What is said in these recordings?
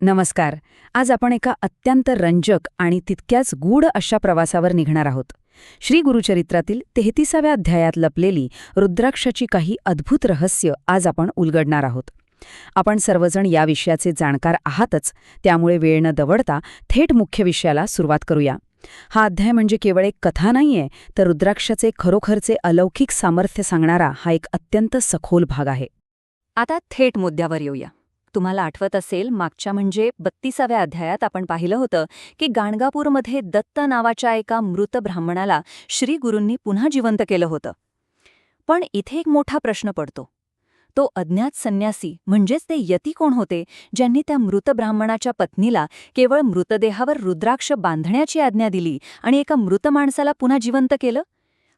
नमस्कार. आज आपण एका अत्यंत रंजक आणि तितक्याच गूढ अशा प्रवासावर निघणार आहोत. श्री गुरुचरित्रातील 33व्या अध्यायात लपलेली रुद्राक्षाची काही अद्भुत रहस्य आज आपण उलगडणार आहोत. आपण सर्वजण या विषयाचे जाणकार आहातच, त्यामुळे वेळ न दवडता थेट मुख्य विषयाला सुरुवात करूया. हा अध्याय म्हणजे केवळ एक कथा नाहीये, तर रुद्राक्षाचे खरोखरचे अलौकिक सामर्थ्य सांगणारा हा एक अत्यंत सखोल भाग आहे. आता थेट मुद्द्यावर येऊया. तुम्हाला आठवत असेल, मागच्या म्हणजे 32व्या अध्यायात आपण पाहिलं होतं की गाणगापूरमध्ये दत्त नावाच्या एका मृत ब्राह्मणाला श्री गुरूंनी पुन्हा जिवंत केलं होतं. पण इथे एक मोठा प्रश्न पडतो. तो अज्ञात संन्यासी म्हणजेच ते यती कोण होते, ज्यांनी त्या मृत ब्राह्मणाच्या पत्नीला केवळ मृतदेहावर रुद्राक्ष बांधण्याची आज्ञा दिली आणि एका मृत माणसाला पुन्हा जिवंत केलं?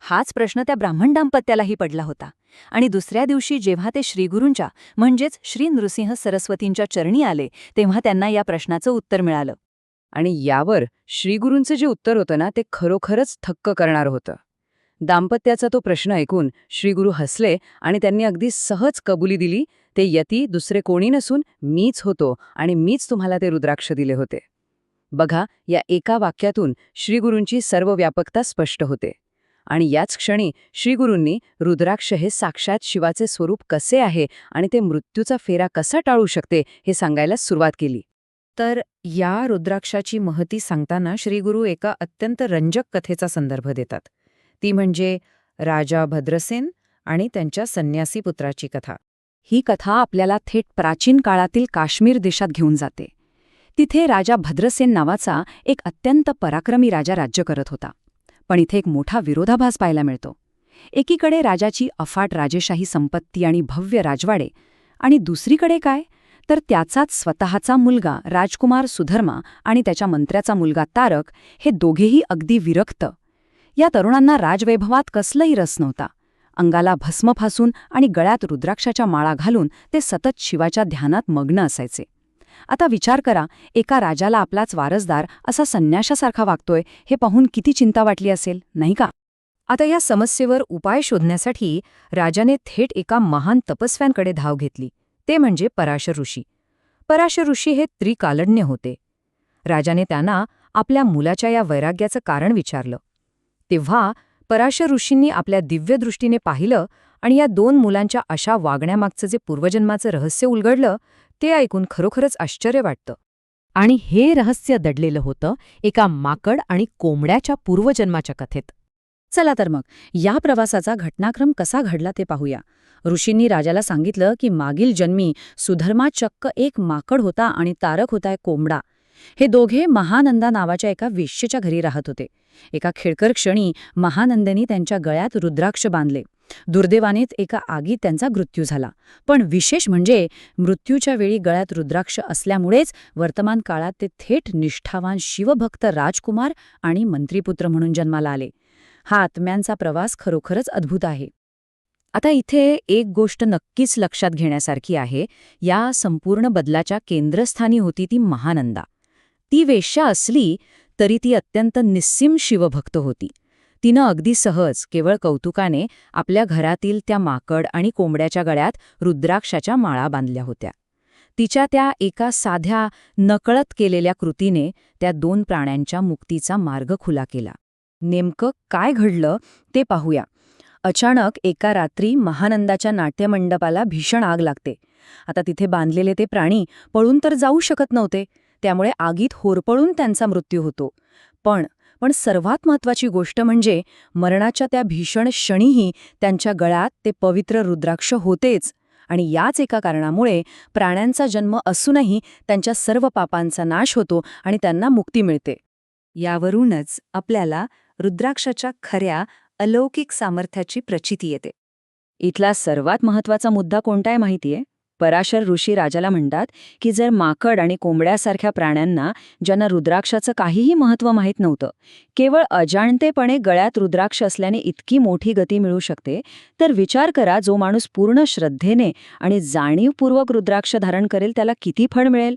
हाच प्रश्न त्या ब्राह्मण दाम्पत्यालाही पडला होता. आणि दुसऱ्या दिवशी जेव्हा ते श्रीगुरूंच्या म्हणजेच श्री नृसिंह सरस्वतींच्या चरणी आले, तेव्हा त्यांना या प्रश्नाचं उत्तर मिळालं. आणि यावर श्रीगुरूंचं जे उत्तर होतं ना, ते खरोखरच थक्क करणारं होतं. दाम्पत्याचा तो प्रश्न ऐकून श्रीगुरू हसले आणि त्यांनी अगदी सहज कबुली दिली, ते यती दुसरे कोणी नसून मीच होतो आणि मीच तुम्हाला ते रुद्राक्ष दिले होते. बघा, या एका वाक्यातून श्रीगुरूंची सर्व व्यापकता स्पष्ट होते. आणि याच क्षणी श्रीगुरूंनी रुद्राक्ष हे साक्षात शिवाचे स्वरूप कसे आहे आणि ते मृत्यूचा फेरा कसा टाळू शकते हे सांगायला सुरुवात केली. तर या रुद्राक्षाची महती सांगताना श्रीगुरू एका अत्यंत रंजक कथेचा संदर्भ देतात. ती म्हणजे राजा भद्रसेन आणि त्यांच्या संन्यासी पुत्राची कथा. ही कथा आपल्याला थेट प्राचीन काळातील काश्मीर देशात घेऊन जाते. तिथे राजा भद्रसेन नावाचा एक अत्यंत पराक्रमी राजा राज्य करत होता. पण इथे एक मोठा विरोधाभास पाहायला मिळतो. एकीकडे राजाची अफाट राजेशाही संपत्ती आणि भव्य राजवाडे, आणि दुसरीकडे काय, तर त्याचाच स्वतःचा मुलगा राजकुमार सुधर्मा आणि त्याच्या मंत्र्याचा मुलगा तारक, हे दोघेही अगदी विरक्त. या तरुणांना राजवैभवात कसलाही रस नव्हता. अंगाला भस्म फासून आणि गळ्यात रुद्राक्षाच्या माळा घालून ते सतत शिवाच्या ध्यानात मग्न असायचे. आता विचार करा, एका राजाला आपलाच वारसदार असा संन्याशासारखा वागतोय, हे पाहून किती चिंता वाटली असेल, नाही का? आता या समस्येवर उपाय शोधण्यासाठी राजाने थेट एका महान तपस्व्यांकडे धाव घेतली. ते म्हणजे पराशर ऋषी. पराशर ऋषी हे त्रिकालज्ञ होते. राजाने त्यांना आपल्या मुलाच्या या वैराग्याचं कारण विचारलं. तेव्हा पराशर ऋषींनी आपल्या दिव्य दृष्टीने पाहिलं आणि या दोन मुलांच्या अशा वागण्यामागचं जे पूर्वजन्माचं रहस्य उलगडलं, ते ऐकून खरोखरच आश्चर्य वाटतं. आणि हे रहस्य दडलेलं होतं एका माकड आणि कोंबड्याच्या पूर्वजन्माच्या कथेत. चला तर मग या प्रवासाचा घटनाक्रम कसा घडला ते पाहूया. ऋषींनी राजाला सांगितलं की मागील जन्मी सुधर्मा चक्क एक माकड होता आणि तारक होता एक कोंबडा. हे दोघे महानंदा नावाच्या एका वेश्येच्या घरी राहत होते. एका खेळकर क्षणी महानंदांनी त्यांच्या गळ्यात रुद्राक्ष बांधले. दुर्दैवानेच एका आगीत त्यांचा मृत्यू झाला. पण विशेष म्हणजे मृत्यूच्या वेळी गळ्यात रुद्राक्ष असल्यामुळेच वर्तमान काळात ते थेट निष्ठावान शिवभक्त राजकुमार आणि मंत्रीपुत्र म्हणून जन्माला आले. हा आत्म्यांचा प्रवास खरोखरच अद्भुत आहे. आता इथे एक गोष्ट नक्कीच लक्षात घेण्यासारखी आहे. या संपूर्ण बदलाच्या केंद्रस्थानी होती ती महानंदा. ती वेश्या असली तरी ती अत्यंत निस्सीम शिवभक्त होती. तिनं अगदी सहज, केवळ कौतुकाने आपल्या घरातील त्या माकड आणि कोंबड्याच्या गळ्यात रुद्राक्षाच्या माळा बांधल्या होत्या. तिच्या त्या एका साध्या, नकळत केलेल्या कृतीने त्या दोन प्राण्यांच्या मुक्तीचा मार्ग खुला केला. नेमकं काय घडलं ते पाहूया. अचानक एका रात्री महानंदाच्या नाट्यमंडपाला भीषण आग लागते. आता तिथे बांधलेले ते प्राणी पळून तर जाऊ शकत नव्हते, त्यामुळे आगीत होरपळून त्यांचा मृत्यू होतो. पण सर्वात महत्त्वाची गोष्ट म्हणजे मरणाच्या त्या भीषण क्षणीही त्यांच्या गळ्यात ते पवित्र रुद्राक्ष होतेच. आणि याच एका कारणामुळे प्राण्यांचा जन्म असूनही त्यांच्या सर्व पापांचा नाश होतो आणि त्यांना मुक्ती मिळते. यावरूनच आपल्याला रुद्राक्षाच्या खऱ्या अलौकिक सामर्थ्याची प्रचिती येते. इथला सर्वात महत्त्वाचा मुद्दा कोणता आहे माहितीये? पराशर ऋषी राजाला म्हणतात की जर माकड आणि कोंबड्यासारख्या प्राण्यांना, ज्यांना रुद्राक्षाचं काहीही महत्त्व माहीत नव्हतं, केवळ अजाणतेपणे गळ्यात रुद्राक्ष असल्याने इतकी मोठी गती मिळू शकते, तर विचार करा, जो माणूस पूर्ण श्रद्धेने आणि जाणीवपूर्वक रुद्राक्ष धारण करेल त्याला किती फळ मिळेल.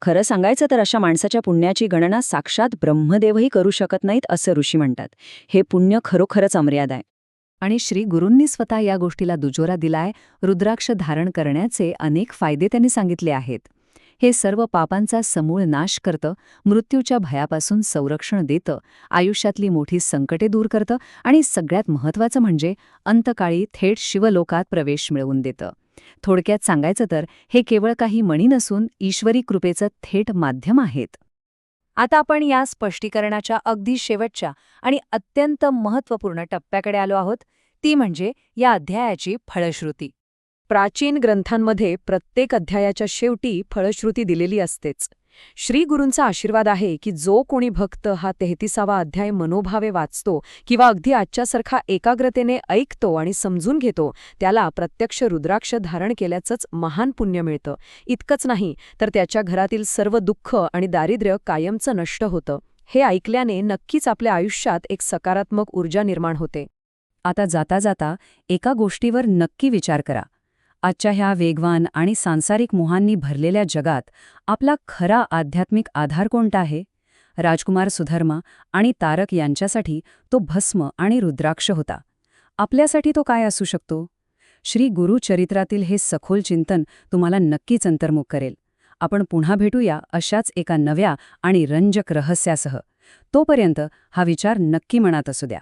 खरं सांगायचं तर अशा माणसाच्या पुण्याची गणना साक्षात ब्रह्मदेवही करू शकत नाहीत, असं ऋषी म्हणतात. हे पुण्य खरोखरच अमर्याद आहे. आणि श्री गुरूंनी स्वतः या गोष्टीला दुजोरा दिलाय. रुद्राक्ष धारण करण्याचे अनेक फायदे त्यांनी सांगितले आहेत. हे सर्व पापांचा समूळ नाश करतं, मृत्यूच्या भयापासून संरक्षण देतं, आयुष्यातली मोठी संकटे दूर करतं आणि सगळ्यात महत्त्वाचं म्हणजे अंतकाळी थेट शिवलोकात प्रवेश मिळवून देतं. थोडक्यात सांगायचं तर हे केवळ काही मणी नसून ईश्वरी कृपेचं थेट माध्यम आहेत. आता आपण या स्पष्टीकरणाच्या अगदी शेवटच्या आणि अत्यंत महत्त्वपूर्ण टप्प्याकडे आलो आहोत, ती म्हणजे या अध्यायाची फळश्रुती. प्राचीन ग्रंथांमध्ये प्रत्येक अध्यायाच्या शेवटी फळश्रुती दिलेली असतेच. श्री गुरूंचा आशीर्वाद आहे की जो कोणी भक्त हा 33वा अध्याय मनोभावे वाचतो किंवा अगदी आजच्यासारखा एकाग्रतेने ऐकतो आणि समजून घेतो, त्याला प्रत्यक्ष रुद्राक्ष धारण केल्याचंच महान पुण्य मिळतं. इतकंच नाही तर त्याच्या घरातील सर्व दुःख आणि दारिद्र्य कायमचं नष्ट होतं. हे ऐकल्याने नक्कीच आपल्या आयुष्यात एक सकारात्मक ऊर्जा निर्माण होते. आता जाता जाता एका गोष्टीवर नक्की विचार करा. आजच्या ह्या वेगवान आणि सांसारिक मोहांनी भरलेल्या जगात आपला खरा आध्यात्मिक आधार कोणता आहे? राजकुमार सुधर्मा आणि तारक यांच्यासाठी तो भस्म आणि रुद्राक्ष होता. आपल्यासाठी तो काय असू शकतो? श्री गुरुचरित्रातील हे सखोल चिंतन तुम्हाला नक्कीच अंतर्मुख करेल. आपण पुन्हा भेटूया अशाच एका नव्या आणि रंजक रहस्यासह. तोपर्यंत हा विचार नक्की मनात असू द्या.